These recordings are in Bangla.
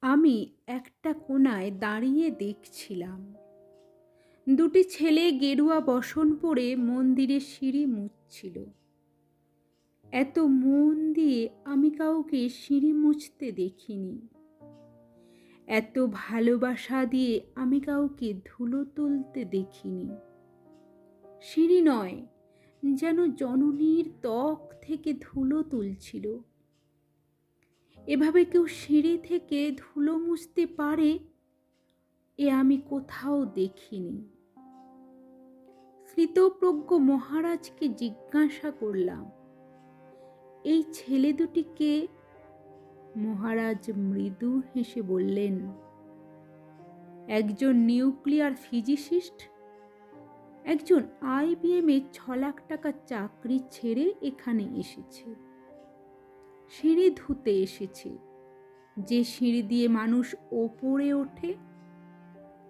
আমি একটা কোণায় দাঁড়িয়ে দেখছিলাম দুটি ছেলে গেরুয়া বসন পরে মন্দিরের সিঁড়ি মুছছিল। এত মন দিয়ে আমি কাউকে সিঁড়ি মুছতে দেখিনি। এত ভালোবাসা দিয়ে আমি কাউকে ধুলো তুলতে দেখিনি। সিঁড়ি নয়, যেন জননীর ত্বক থেকে ধুলো তুলছিল। এভাবে কেউ সিঁড়ি থেকে ধুলো মুছতে পারে এ আমি কোথাও দেখিনি। স্মৃতপ্রজ্ঞ মহারাজকে জিজ্ঞাসা করলাম, এই ছেলে দুটি কে? মহারাজ মৃদু হেসে বললেন, একজন নিউক্লিয়ার ফিজিসিস্ট, একজন IBM এ 6 লাখ টাকা চাকরি ছেড়ে এখানে এসেছে। সিঁড়ি ধুতে এসেছে। যে সিঁড়ি দিয়ে মানুষ ওপরে ওঠে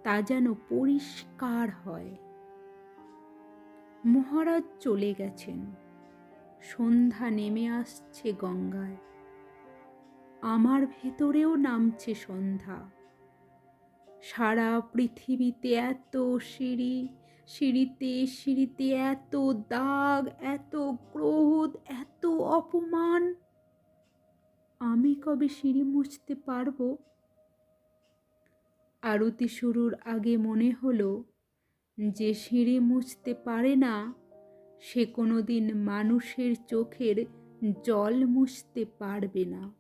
তা যেন পরিষ্কার হয়। মহারাজ চলে গেছেন। সন্ধ্যা নেমে আসছে গঙ্গায়। আমার ভেতরেও নামছে সন্ধ্যা। সারা পৃথিবীতে এত সিঁড়ি, সিঁড়িতে সিঁড়িতে এত দাগ, এত ক্রোধ, এত অপমান। আমি কবে সিঁড়ি মুছতে পারবো? আরতি শুরুর আগে মনে হলো, যে সিঁড়ি মুছতে পারে না সে কোনোদিন মানুষের চোখের জল মুছতে পারবে না।